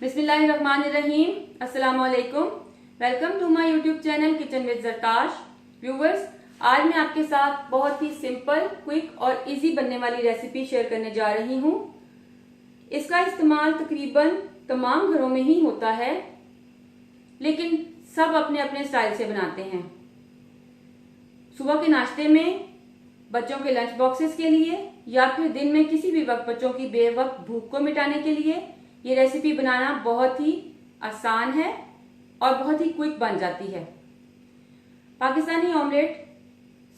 बिस्मिल्लाहिर्रहमानिर्रहीम। अस्सलाम वालेकुम। Welcome to my YouTube channel kitchen with Zartash. Viewers, आज मैं आपके साथ बहुत ही सिंपल, क्विक और इजी बनने वाली रेसिपी शेयर करने जा रही हूँ। इसका इस्तेमाल तकरीबन तमाम घरों में ही होता है, लेकिन सब अपने अपने स्टाइल से बनाते हैं। सुबह के नाश्ते में, बच्चों के लंच बॉक्सेस के लिए, या फिर दिन में किसी भी वक्त बच्चों की बेवक्त भूख को मिटाने के लिए ये रेसिपी बनाना बहुत ही आसान है और बहुत ही क्विक बन जाती है। पाकिस्तानी ऑमलेट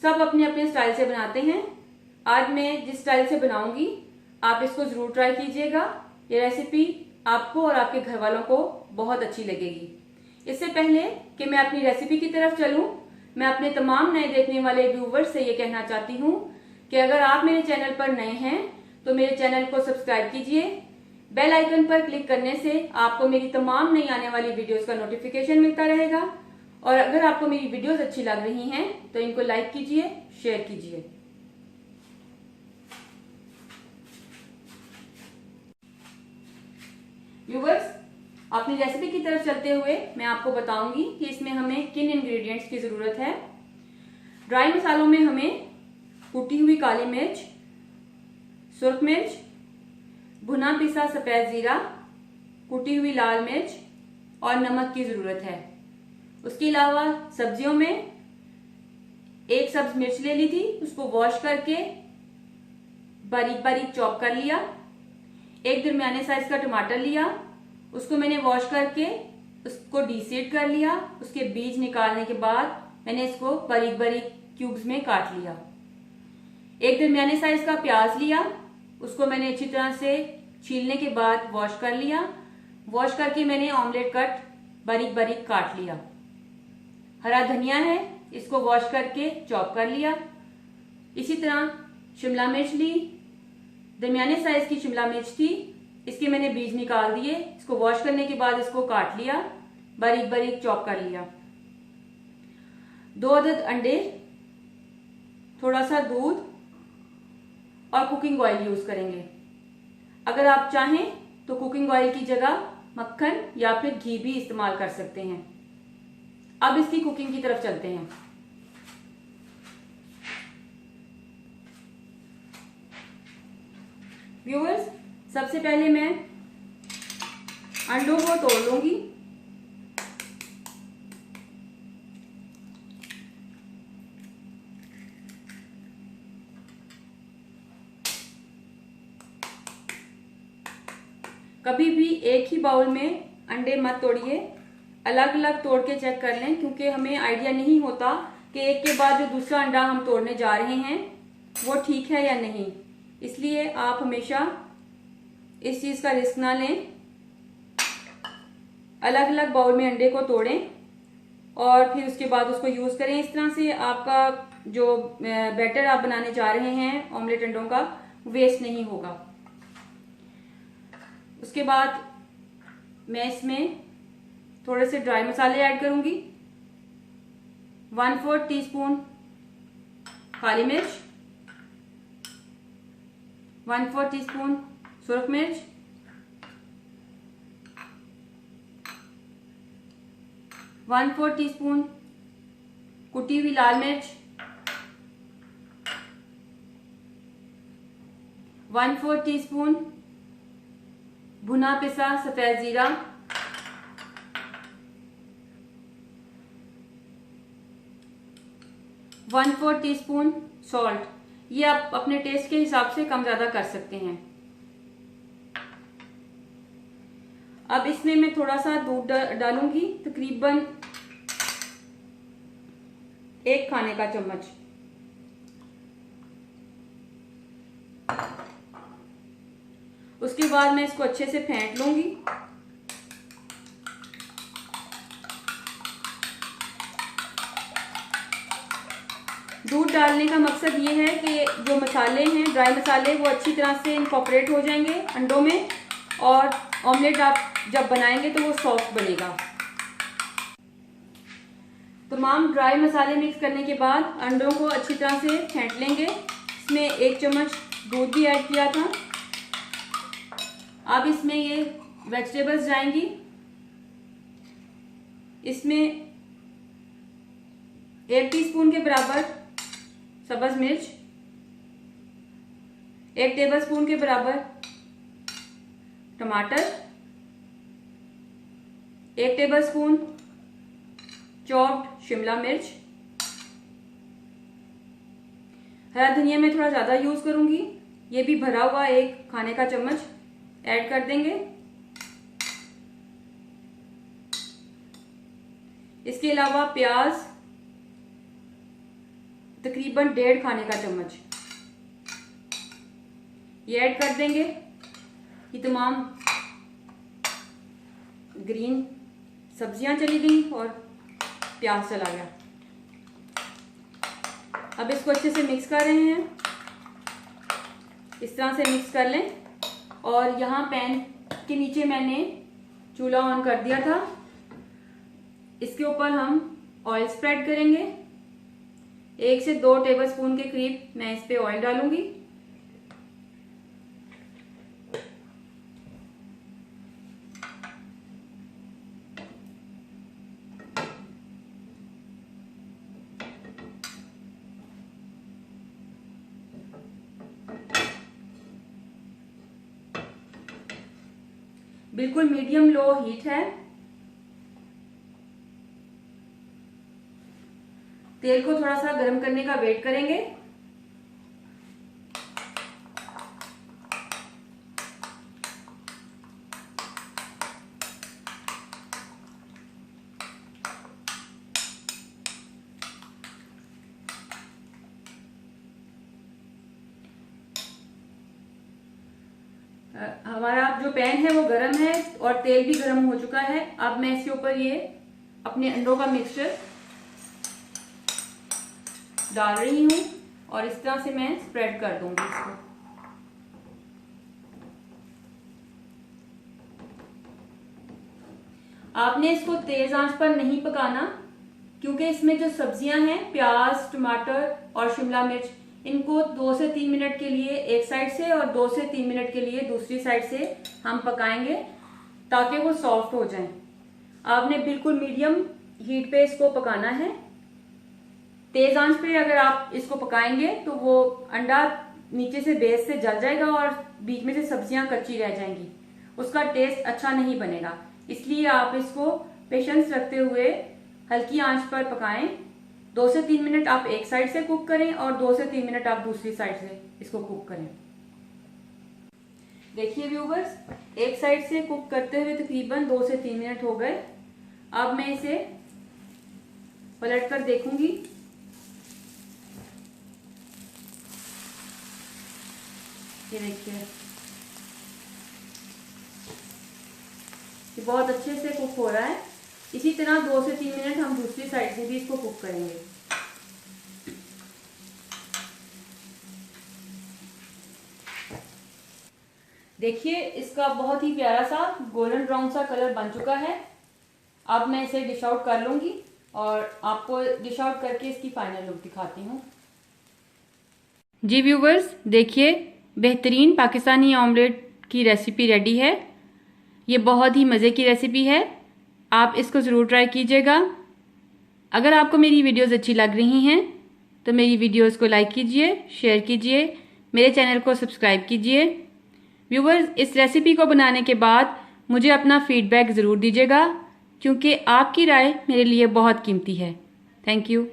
सब अपने अपने स्टाइल से बनाते हैं। आज मैं जिस स्टाइल से बनाऊंगी, आप इसको जरूर ट्राई कीजिएगा। ये रेसिपी आपको और आपके घर वालों को बहुत अच्छी लगेगी। इससे पहले कि मैं अपनी रेसिपी की तरफ चलूं, मैं अपने तमाम नए देखने वाले व्यूवर्स से ये कहना चाहती हूँ कि अगर आप मेरे चैनल पर नए हैं तो मेरे चैनल को सब्सक्राइब कीजिए। बेल आइकन पर क्लिक करने से आपको मेरी तमाम नई आने वाली वीडियोस का नोटिफिकेशन मिलता रहेगा। और अगर आपको मेरी वीडियोस अच्छी लग रही हैं तो इनको लाइक कीजिए, शेयर कीजिए। व्यूवर्स, अपनी रेसिपी की तरफ चलते हुए मैं आपको बताऊंगी कि इसमें हमें किन इंग्रेडिएंट्स की जरूरत है। ड्राई मसालों में हमें कुटी हुई काली मिर्च, सुर्ख मिर्च, भुना पिसा सफेद जीरा, कुटी हुई लाल मिर्च और नमक की जरूरत है। उसके अलावा सब्जियों में एक सब्ज मिर्च ले ली थी, उसको वॉश करके बारीक बारीक चॉप कर लिया। एक दरमियाने साइज का टमाटर लिया, उसको मैंने वॉश करके उसको डीसीड कर लिया। उसके बीज निकालने के बाद मैंने इसको बारीक बारीक क्यूब्स में काट लिया। एक दरमियाने साइज का प्याज लिया, उसको मैंने अच्छी तरह से छीलने के बाद वॉश कर लिया। वॉश करके मैंने ऑमलेट कट बारीक बारीक काट लिया। हरा धनिया है, इसको वॉश करके चॉप कर लिया। इसी तरह शिमला मिर्च ली, दरमियाने साइज की शिमला मिर्च थी, इसके मैंने बीज निकाल दिए। इसको वॉश करने के बाद इसको काट लिया, बारीक बारीक चॉप कर लिया। 2 अदद अंडे, थोड़ा सा दूध और कुकिंग ऑयल यूज करेंगे। अगर आप चाहें तो कुकिंग ऑयल की जगह मक्खन या फिर घी भी इस्तेमाल कर सकते हैं। अब इसकी कुकिंग की तरफ चलते हैं। व्यूअर्स, सबसे पहले मैं अंडों को तोड़ लूंगी। कभी भी एक ही बाउल में अंडे मत तोड़िए, अलग अलग तोड़ के चेक कर लें, क्योंकि हमें आइडिया नहीं होता कि एक के बाद जो दूसरा अंडा हम तोड़ने जा रहे हैं वो ठीक है या नहीं। इसलिए आप हमेशा इस चीज का रिस्क ना लें। अलग अलग बाउल में अंडे को तोड़ें और फिर उसके बाद उसको यूज करें। इस तरह से आपका जो बैटर आप बनाने जा रहे हैं ऑमलेट अंडों का, वेस्ट नहीं होगा। उसके बाद मैं इसमें थोड़े से ड्राई मसाले ऐड करूंगी। 1/4 टीस्पून काली मिर्च, 1/4 टीस्पून सुर्ख मिर्च, 1/4 टीस्पून कुटी हुई लाल मिर्च, 1/4 टीस्पून भुना पिसा सफेद जीरा, 1/4 टीस्पून सॉल्ट। ये आप अपने टेस्ट के हिसाब से कम ज्यादा कर सकते हैं। अब इसमें मैं थोड़ा सा दूध डालूंगी, तकरीबन 1 खाने का चम्मच। उसके बाद मैं इसको अच्छे से फेंट लूंगी। दूध डालने का मकसद ये है कि जो मसाले हैं, ड्राई मसाले, वो अच्छी तरह से इनकॉर्पोरेट हो जाएंगे अंडों में और ऑमलेट आप जब बनाएंगे तो वो सॉफ्ट बनेगा। तमाम ड्राई मसाले मिक्स करने के बाद अंडों को अच्छी तरह से फेंट लेंगे। इसमें 1 चम्मच दूध भी ऐड किया था। अब इसमें ये वेजिटेबल्स जाएंगी। इसमें 1 टीस्पून के बराबर सब्ज मिर्च, 1 टेबलस्पून के बराबर टमाटर, 1 टेबलस्पून चॉप्ड शिमला मिर्च। हरा धनिया में थोड़ा ज्यादा यूज करूंगी, ये भी भरा हुआ 1 खाने का चम्मच ऐड कर देंगे। इसके अलावा प्याज तकरीबन 1.5 खाने का चम्मच ये ऐड कर देंगे। ये तमाम ग्रीन सब्जियां चली गई और प्याज चला गया। अब इसको अच्छे से मिक्स कर रहे हैं, इस तरह से मिक्स कर लें। और यहाँ पैन के नीचे मैंने चूल्हा ऑन कर दिया था, इसके ऊपर हम ऑयल स्प्रेड करेंगे। 1 से 2 टेबलस्पून के करीब मैं इस पे ऑयल डालूंगी। बिल्कुल मीडियम लो हीट है। तेल को थोड़ा सा गर्म करने का वेट करेंगे। हमारा जो पैन है वो गरम है और तेल भी गरम हो चुका है। अब मैं इसके ऊपर ये अपने अंडों का मिक्सचर डाल रही हूँ और इस तरह से मैं स्प्रेड कर दूंगी इसको। आपने इसको तेज आंच पर नहीं पकाना, क्योंकि इसमें जो सब्जियां हैं प्याज, टमाटर और शिमला मिर्च, इनको 2 से 3 मिनट के लिए एक साइड से और 2 से 3 मिनट के लिए दूसरी साइड से हम पकाएंगे ताकि वो सॉफ्ट हो जाएं। आपने बिल्कुल मीडियम हीट पे इसको पकाना है। तेज आंच पे अगर आप इसको पकाएंगे तो वो अंडा नीचे से बेस से जल जाएगा और बीच में से सब्जियां कच्ची रह जाएंगी, उसका टेस्ट अच्छा नहीं बनेगा। इसलिए आप इसको पेशेंस रखते हुए हल्की आंच पर पकाएं। 2 से 3 मिनट आप एक साइड से कुक करें और 2 से 3 मिनट आप दूसरी साइड से इसको कुक करें। देखिए व्यूवर्स, एक साइड से कुक करते हुए तकरीबन 2 से 3 मिनट हो गए। अब मैं इसे पलट कर देखूंगी। ये देखिए, ये बहुत अच्छे से कुक हो रहा है। इसी तरह 2 से 3 मिनट हम दूसरी साइड से भी इसको कुक करेंगे। देखिए, इसका बहुत ही प्यारा सा गोल्डन ब्राउन सा कलर बन चुका है। अब मैं इसे डिश आउट कर लूंगी और आपको डिश आउट करके इसकी फाइनल लुक दिखाती हूँ। जी व्यूवर्स, देखिए बेहतरीन पाकिस्तानी ऑमलेट की रेसिपी रेडी है। ये बहुत ही मज़े की रेसिपी है, आप इसको ज़रूर ट्राई कीजिएगा। अगर आपको मेरी वीडियोस अच्छी लग रही हैं तो मेरी वीडियोस को लाइक कीजिए, शेयर कीजिए, मेरे चैनल को सब्सक्राइब कीजिए। व्यूवर्स, इस रेसिपी को बनाने के बाद मुझे अपना फीडबैक ज़रूर दीजिएगा, क्योंकि आपकी राय मेरे लिए बहुत कीमती है। Thank you.